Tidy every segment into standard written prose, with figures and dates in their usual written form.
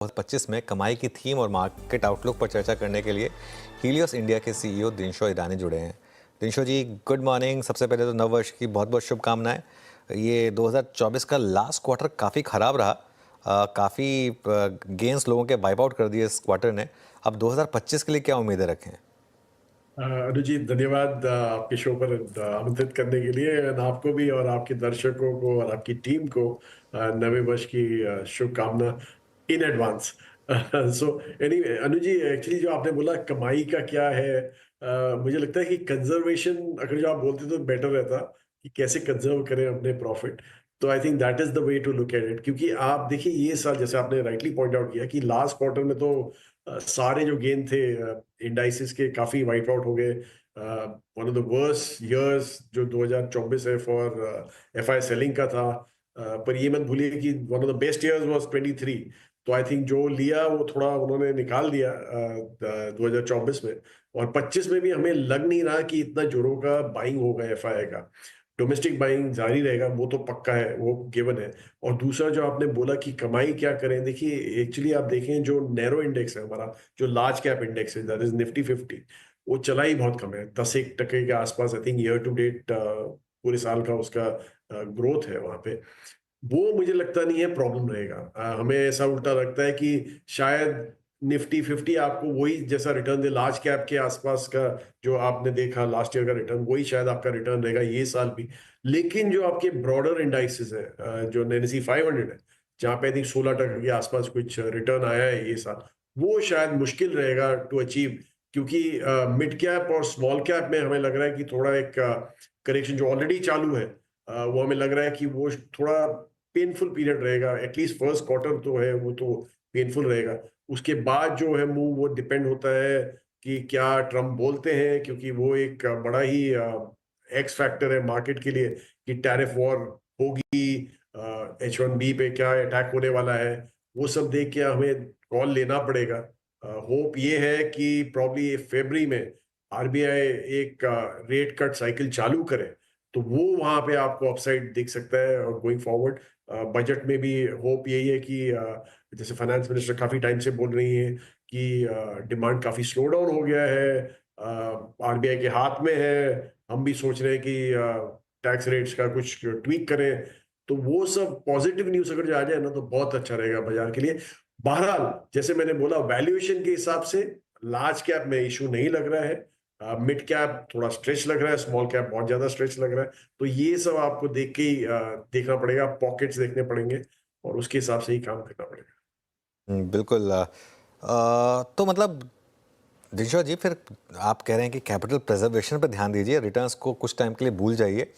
2025 में कमाई की थीम और मार्केट आउटलुक पर चर्चा करने के लिए हीलियोस इंडिया के सीईओ दिनशो ईरानी जुड़े हैं। दिनशो जी, गुड मॉर्निंग। सबसे पहले तो नव वर्ष की बहुत बहुत शुभकामनाएं। ये 2024 का लास्ट क्वार्टर काफ़ी ख़राब रहा। काफ़ी गेंस लोगों के वाइप आउट कर दिए इस क्वार्टर ने। अब 2025 के लिए क्या उम्मीदें रखें? अनुजी, धन्यवाद आपके शो पर आमंत्रित करने के लिए। और आपको भी और आपके दर्शकों को और आपकी टीम को नवे वर्ष की शुभकामना in advance. So anyway Anuji, actually जो आपने बोला कमाई का क्या है, मुझे लगता है कि कंजर्वेशन अगर जो आप बोलते तो बेटर रहता कि कैसे कंजर्व करें अपने प्रॉफिट। तो I think that is the way to look at it, क्योंकि आप देखिए ये साल जैसे आपने राइटली पॉइंट आउट किया कि लास्ट क्वार्टर में तो सारे जो गेन थे इंडाइसिस के काफी वाइप आउट हो गए। One of the worst years जो 2024 है फॉर एफआई सेलिंग का था। पर ये मत भूलिए कि one of the best years was 23। तो आई थिंक जो लिया वो थोड़ा उन्होंने निकाल दिया 2024 में। और 25 में भी हमें लग नहीं रहा कि इतना जोरों का बाइंग होगा एफआई का। डोमेस्टिक बाइंग जारी रहेगा, वो तो पक्का है, वो गिवन है। और दूसरा जो आपने बोला कि कमाई क्या करें, देखिए एक्चुअली आप देखें जो नैरो इंडेक्स है हमारा, जो लार्ज कैप इंडेक्स है दैट इज निफ्टी 50, वो चला ही बहुत कम है, 10% के आसपास। I think year to date पूरे साल का उसका ग्रोथ है वहां पे। वो मुझे लगता नहीं है प्रॉब्लम रहेगा। हमें ऐसा उल्टा लगता है कि शायद निफ्टी 50 आपको वही जैसा रिटर्न दे लार्ज कैप के आसपास का जो आपने देखा लास्ट ईयर का रिटर्न, वही शायद आपका रिटर्न रहेगा ये साल भी। लेकिन जो आपके ब्रॉडर इंडाइसेस है, जो एनएसई 500 है, जहां पे आई थिंक 16% के आसपास कुछ रिटर्न आया है ये साल, वो शायद मुश्किल रहेगा टू अचीव। क्योंकि मिड कैप और स्मॉल कैप में हमें लग रहा है कि थोड़ा एक करेक्शन जो ऑलरेडी चालू है, वो हमें लग रहा है कि वो थोड़ा पेनफुल पीरियड रहेगा। एटलीस्ट फर्स्ट क्वार्टर तो है वो तो पेनफुल रहेगा। उसके बाद जो है मूव वो डिपेंड होता है कि क्या ट्रम्प बोलते हैं, क्योंकि वो एक बड़ा ही एक्स फैक्टर है मार्केट के लिए कि टैरिफ वॉर होगी, H1B पे क्या अटैक होने वाला है, वो सब देख के हमें कॉल लेना पड़ेगा। होप ये है कि प्रॉब्ली फरवरी में आरबीआई एक रेट कट साइकिल चालू करे, तो वो वहां पे आपको अपसाइड दिख सकता है। और गोइंग फॉरवर्ड बजट में भी होप यही है कि जैसे फाइनेंस मिनिस्टर काफी टाइम से बोल रही है कि डिमांड काफी स्लो डाउन हो गया है, आरबीआई के हाथ में है। हम भी सोच रहे हैं कि टैक्स रेट्स का कुछ ट्वीक करें। तो वो सब पॉजिटिव न्यूज अगर जो आ जाए ना तो बहुत अच्छा रहेगा बाजार के लिए। बहरहाल जैसे मैंने बोला वैल्यूएशन के हिसाब से लार्ज कैप में इशू नहीं लग रहा है, मिड कैप थोड़ा स्ट्रेच लग रहा है, स्मॉल कैप बहुत ज्यादा स्ट्रेच लग रहा है। तो ये सब आपको देख के ही देखना पड़ेगा, पॉकेट्स देखने पड़ेंगे और उसके हिसाब से ही काम करना पड़ेगा। बिल्कुल। तो मतलब दिशा जी, फिर आप कह रहे हैं कि कैपिटल प्रिजर्वेशन पर ध्यान दीजिए, रिटर्न्स को कुछ टाइम के लिए भूल जाइए।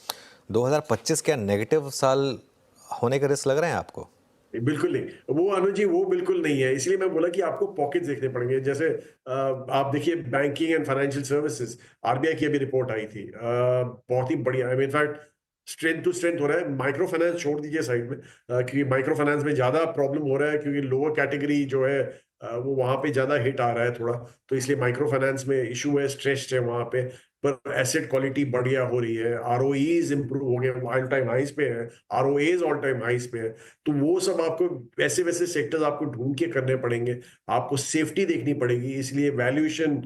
2025 क्या नेगेटिव साल होने का रिस्क लग रहे हैं आपको? बिल्कुल नहीं, वो अनुज जी वो बिल्कुल नहीं है। इसलिए मैं बोला कि आपको पॉकेट्स देखने पड़ेंगे। जैसे आप देखिए banking and financial services, RBI की अभी रिपोर्ट आई थी, बहुत ही बढ़िया। I mean in fact strength to strength हो रहा है। माइक्रो फाइनेंस छोड़ दीजिए साइड में, क्योंकि माइक्रो फाइनेंस में ज्यादा प्रॉब्लम हो रहा है, क्योंकि लोअर कैटेगरी जो है वो वहां पे ज्यादा हिट आ रहा है थोड़ा। तो इसलिए माइक्रो फाइनेंस में इशू है, स्ट्रेस्ड है वहां पे। पर एसेट क्वालिटी बढ़िया हो रही है, आरओईज इंप्रूव हो गए, ऑल टाइम हाइस पे है, आरओएज ऑल टाइम हाइस पे है। तो वो सब आपको वैसे वैसे सेक्टर्स आपको ढूंढ के करने पड़ेंगे, आपको सेफ्टी देखनी पड़ेगी। इसलिए वैल्यूएशन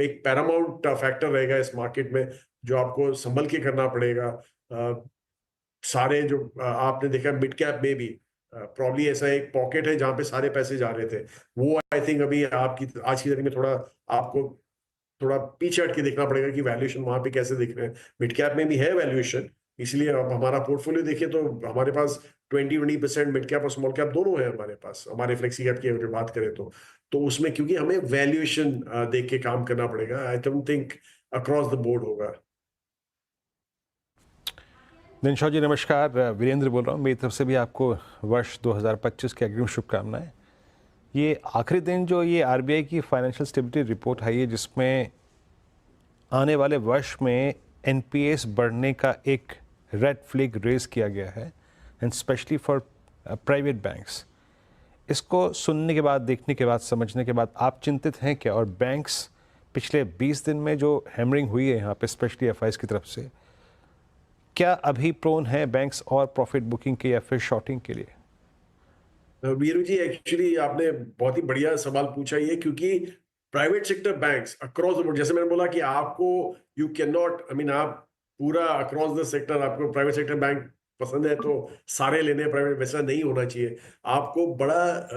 एक पैरामाउंट फैक्टर रहेगा इस मार्केट में, जो आपको संभल के करना पड़ेगा। सारे जो आपने देखा मिड कैप में भी प्रॉब्ली ऐसा एक पॉकेट है जहां पे सारे पैसे जा रहे थे। वो आई थिंक अभी आपकी आज की तारीख में थोड़ा आपको थोड़ा पीछे हट के देखना पड़ेगा कि वैल्यूएशन वहां पे कैसे दिख रहे हैं। मिड कैप में भी है वैल्यूएशन, इसलिए अब हमारा पोर्टफोलियो देखिए तो हमारे पास 20% मिड कैप और स्मॉल कैप दोनों है हमारे पास। हमारे फ्लेक्सी कैप की अगर बात करें तो उसमें क्योंकि हमें वैल्यूएशन देख के काम करना पड़ेगा। I don't think across the board होगा। दिनशा जी नमस्कार, वीरेंद्र बोल रहा हूँ। मेरी तरफ से भी आपको वर्ष 2025 की अग्रिम शुभकामनाएं। ये आखिरी दिन जो ये आरबीआई की फाइनेंशियल स्टेबिलिटी रिपोर्ट आई है, जिसमें आने वाले वर्ष में एनपीएस बढ़ने का एक रेड फ्लैग रेज किया गया है, and specially for private banks. इसको सुनने के बाद, देखने के बाद, समझने के बाद आप चिंतित हैं क्या? और बैंक्स पिछले 20 दिन में जो हैमरिंग हुई है यहाँ पे स्पेशली एफआईज की तरफ से, क्या अभी प्रोन है बैंक्स और प्रॉफिट बुकिंग के या फिर शॉर्टिंग के लिए? वीरू जी, एक्चुअली आपने बहुत ही बढ़िया सवाल पूछा ये, क्योंकि private sector banks across the board, जैसे मैंने बोला कि आपको you can not, I mean, आप पूरा अक्रॉस द सेक्टर आपको प्राइवेट सेक्टर बैंक पसंद है तो सारे लेने प्राइवेट, वैसा नहीं होना चाहिए। आपको बड़ा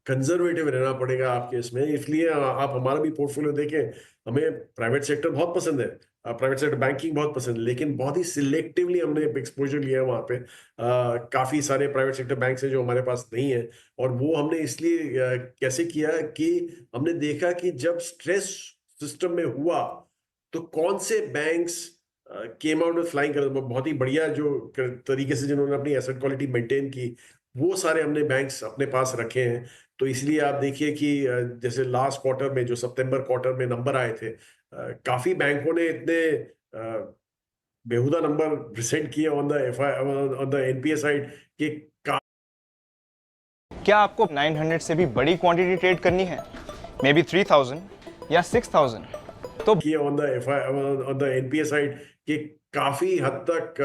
कंजर्वेटिव रहना पड़ेगा आपके इसमें, इसलिए आप हमारा भी पोर्टफोलियो देखें, हमें प्राइवेट सेक्टर बहुत पसंद है, प्राइवेट सेक्टर बैंकिंग बहुत पसंद है, लेकिन बहुत ही सिलेक्टिवली हमने एक्सपोजर लिया है वहां पे। काफी सारे प्राइवेट सेक्टर बैंक हैं जो हमारे पास नहीं है, और वो हमने इसलिए कैसे किया कि हमने देखा कि जब स्ट्रेस सिस्टम में हुआ तो कौन से banks came out with flying colours, बहुत ही बढ़िया जो तरीके से जिन्होंने अपनी एसेट क्वालिटी मेंटेन की, वो सारे हमने बैंक्स अपने पास रखे हैं। तो इसलिए आप देखिए कि जैसे लास्ट क्वार्टर में, जो सितंबर क्वार्टर में नंबर आए थे, काफी बैंकों ने इतने बेहुदा नंबर प्रेजेंट किए ऑन द एनपीए साइड कि क्या आपको 900 से भी बड़ी क्वांटिटी ट्रेड करनी है, मे बी 3000 या 6000, तो किए ऑन द एनपीए साइड कि काफी हद तक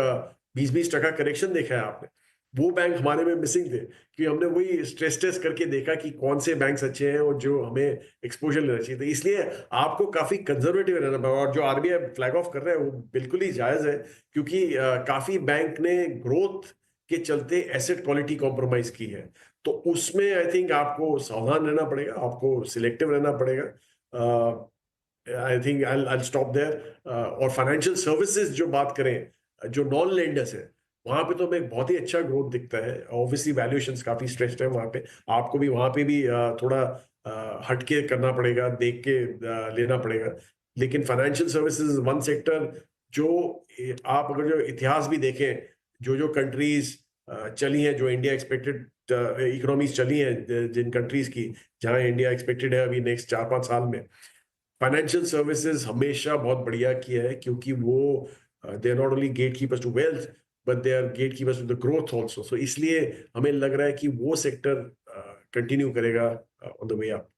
20-20% करेक्शन देखा है आपने। वो बैंक हमारे में मिसिंग थे, कि हमने वही स्ट्रेस टेस्ट करके देखा कि कौन से बैंक्स अच्छे हैं और जो हमें एक्सपोजर लेना चाहिए। तो इसलिए आपको काफी कंजर्वेटिव रहना पड़ेगा, और जो आरबीआई फ्लैग ऑफ कर रहा है वो बिल्कुल ही जायज है, क्योंकि काफी बैंक ने ग्रोथ के चलते एसेट क्वालिटी कॉम्प्रोमाइज की है। तो उसमें आई थिंक आपको सावधान रहना पड़ेगा, आपको सिलेक्टिव रहना पड़ेगा। I think I stop there. और फाइनेंशियल सर्विसेज जो बात करें, जो नॉन लेंडर्स है, वहां पे तो हमें बहुत ही अच्छा ग्रोथ दिखता है। ऑब्वियसली वैल्यूएशंस काफी स्ट्रेस्ड है वहां पे, आपको भी वहां पे भी थोड़ा हटके करना पड़ेगा, देख के लेना पड़ेगा। लेकिन फाइनेंशियल सर्विसेज वन सेक्टर जो आप अगर जो इतिहास भी देखें, जो जो कंट्रीज चली हैं, जो इंडिया एक्सपेक्टेड इकोनॉमीज चली हैं, जिन कंट्रीज की, जहां इंडिया एक्सपेक्टेड है अभी नेक्स्ट 4-5 साल में, फाइनेंशियल सर्विसेज हमेशा बहुत बढ़िया किया है, क्योंकि वो they are not only gatekeepers to wealth, but they are gatekeepers to the growth also. So इसलिए हमें लग रहा है कि वो सेक्टर कंटिन्यू करेगा ऑन द वे अप।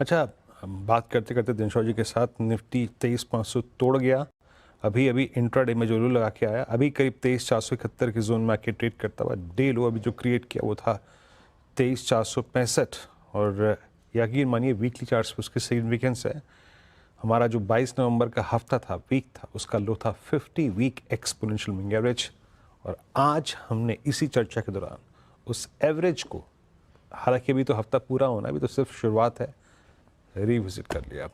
अच्छा, हम बात करते करते दिनशॉ जी के साथ निफ्टी 23,500 तोड़ गया। अभी अभी इंट्राडे में जो लो लगा के आया, अभी करीब 23,471 के जोन में आके ट्रेड करता हुआ। डे लो अभी जो क्रिएट किया वो था 23,465, और यकीन मानिए वीकली चार्ट्स पे उसकी सिग्निफिकेंस है। हमारा जो 22 नवंबर का हफ्ता था, वीक था, उसका लो था 50 वीक एक्सपोनेंशियल मूविंग एवरेज, और आज हमने इसी चर्चा के दौरान उस एवरेज को, हालांकि अभी तो हफ्ता पूरा होना, अभी तो सिर्फ शुरुआत है, रिविजिट कर लिया।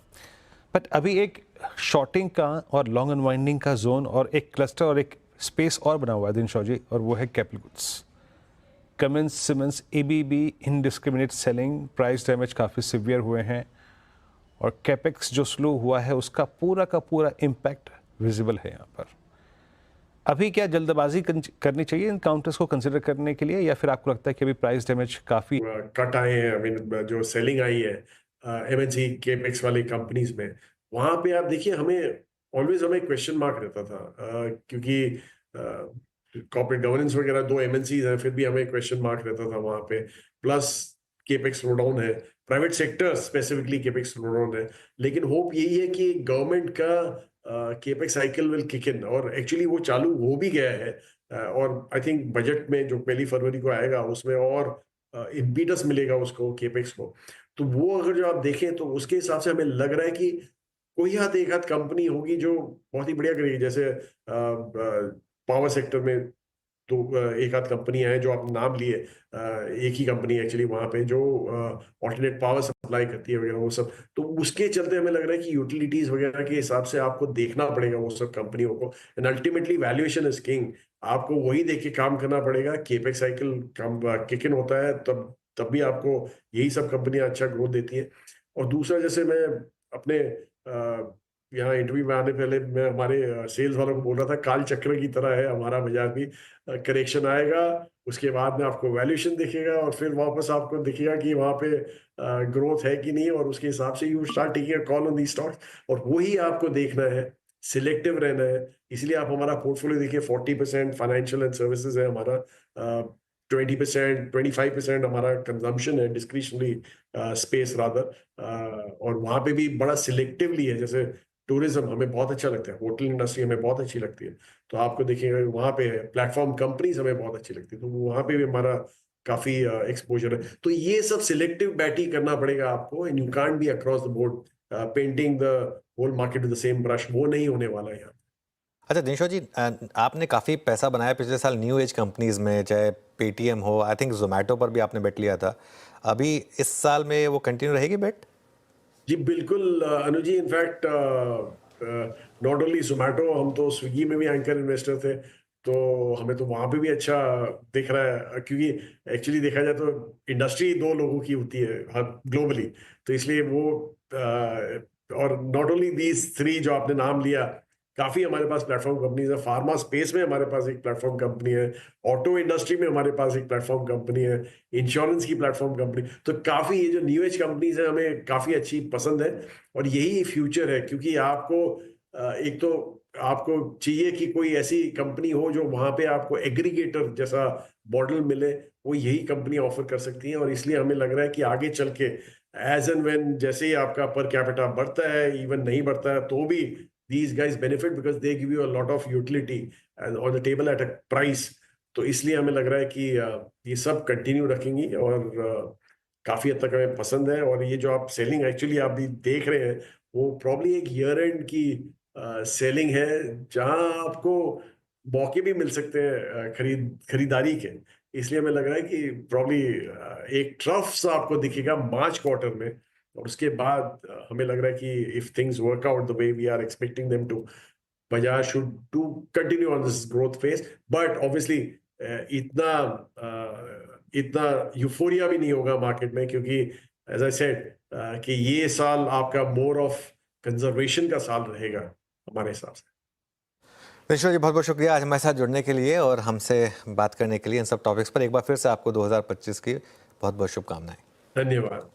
बट अभी एक शॉर्टिंग का और लॉन्ग अनवाइंडिंग का जोन और एक क्लस्टर और एक स्पेस और बना हुआ है दिनशॉ जी, और वो है capital goods. Cummins Siemens ABB indiscriminate selling, price damage काफ़ी सिवियर हुए हैं, और कैपेक्स जो स्लो हुआ है उसका पूरा का पूरा इम्पैक्ट विजिबल है यहाँ पर। अभी क्या जल्दबाजी करनी चाहिए इन काउंटर्स को कंसिडर करने के लिए, या फिर आपको लगता है कि अभी प्राइस डैमेज काफ़ी कट आए हैं, आई मीन जो सेलिंग आई है एमएनसी केपेक्स वाली कंपनीज में, वहां पे आप देखिए, हमें ऑलवेज हमें क्वेश्चन मार्क रहता था, क्योंकि कॉर्पोरेट गवर्नेंस वगैरह दो एमएनसीज हैं, फिर भी हमें क्वेश्चन मार्क रहता था वहां पे। प्लस केपेक्स स्लो डाउन है, private sector specifically capex slow down है, लेकिन होप यही है कि गवर्नमेंट का capex cycle will kick in, और एक्चुअली वो चालू हो भी गया है। और आई थिंक बजट में जो 1 फरवरी को आएगा उसमें और इम्पीटस मिलेगा उसको, केपेक्स को। तो वो अगर जो आप देखें तो उसके हिसाब से हमें लग रहा है कि कोई एक आध कंपनी होगी जो बहुत ही बढ़िया करेगी, जैसे पावर सेक्टर में तो एक आध कंपनियां हैं जो आप नाम लिए, एक ही कंपनी एक्चुअली वहां पे जो ऑल्टरनेट पावर सप्लाई करती है वगैरह वो सब। तो उसके चलते हमें लग रहा है कि यूटिलिटीज वगैरह के हिसाब से आपको देखना पड़ेगा वो सब कंपनियों को, and ultimately valuation is king. आपको वही देख के काम करना पड़ेगा। केपेक्स साइकिल किक इन होता है तब भी आपको यही सब कंपनियां अच्छा ग्रोथ देती हैं। और दूसरा, जैसे मैं अपने यहाँ इंटरव्यू में आने पहले मैं हमारे सेल्स वालों को बोल रहा था, काल चक्र की तरह है हमारा बाजार भी। करेक्शन आएगा, उसके बाद में आपको वैल्यूएशन दिखेगा, और फिर वापस आपको दिखेगा कि वहां पे ग्रोथ है कि नहीं, और उसके हिसाब से you start taking a call on the stocks. और वही आपको देखना है, सिलेक्टिव रहना है। इसलिए आप हमारा पोर्टफोलियो देखिए, 40% फाइनेंशियल एंड सर्विसेज है हमारा, 20% 25% हमारा कंजम्पशन है, डिस्क्रिशनरी स्पेस रादर, और वहां पे भी बड़ा सिलेक्टिवली है। जैसे टूरिज्म हमें बहुत अच्छा लगता है, होटल इंडस्ट्री हमें बहुत अच्छी लगती है, तो आपको देखिएगा वहाँ पे प्लेटफॉर्म कंपनीज हमें बहुत अच्छी लगती है, तो वहाँ पे भी हमारा काफी एक्सपोजर है। तो ये सब सिलेक्टिव बैटिंग करना पड़ेगा आपको, and you can't be across the board painting the whole market with the same brush, वो नहीं होने वाला है यहाँ। अच्छा दिनशो जी, आपने काफ़ी पैसा बनाया पिछले साल न्यू एज कंपनीज में, चाहे पेटीएम हो, आई थिंक जोमेटो पर भी आपने बेट लिया था। अभी इस साल में वो कंटिन्यू रहेगी बेट? जी बिल्कुल अनुज जी, इनफैक्ट नॉट ओनली जोमेटो, हम तो स्विगी में भी एंकर इन्वेस्टर थे, तो हमें तो वहां पे भी अच्छा दिख रहा है, क्योंकि एक्चुअली देखा जाए तो इंडस्ट्री दो लोगों की होती है हर ग्लोबली, तो इसलिए वो और नॉट ओनली दीज थ्री जो आपने नाम लिया, काफी हमारे पास प्लेटफॉर्म कंपनीज है, फार्मा स्पेस में हमारे पास एक प्लेटफॉर्म कंपनी है, ऑटो इंडस्ट्री में हमारे पास एक प्लेटफॉर्म कंपनी है, इंश्योरेंस की प्लेटफॉर्म कंपनी, तो काफी ये जो न्यू एज कंपनीज है हमें काफी अच्छी पसंद है, और यही फ्यूचर है, क्योंकि आपको एक तो आपको चाहिए कि कोई ऐसी कंपनी हो जो वहां पे आपको एग्रीगेटर जैसा मॉडल मिले, वो यही कंपनी ऑफर कर सकती है, और इसलिए हमें लग रहा है कि आगे चल के एज एंड व्हेन जैसे ही आपका पर कैपिटा बढ़ता है, इवन नहीं बढ़ता है, तो भी these guys benefit because they give you a lot of utility and on the table at a price, तो इसलिए हमें लग रहा है कि ये सब कंटिन्यू रखेंगी, और काफी हद तक हमें पसंद है, और ये जो आप सेलिंग एक्चुअली आप भी देख रहे हैं, वो प्रॉब्ली एक ईयर एंड की सेलिंग है, जहां आपको मौके भी मिल सकते हैं खरीदारी के, इसलिए हमें लग रहा है कि प्रॉब्ली एक ट्रफ सा आपको दिखेगा मार्च क्वार्टर में, और उसके बाद हमें लग रहा है कि if things work out the way we are expecting them to, Bajaj should do continue on this growth phase, but obviously इतना इतना यूफोरिया भी नहीं होगा मार्केट में, क्योंकि एज आई सेड कि ये साल आपका मोर ऑफ कंजर्वेशन का साल रहेगा हमारे हिसाब से। दिनशो जी बहुत बहुत शुक्रिया आज हमारे साथ जुड़ने के लिए और हमसे बात करने के लिए इन सब टॉपिक्स पर। एक बार फिर से आपको 2025 की बहुत बहुत शुभकामनाएं। धन्यवाद।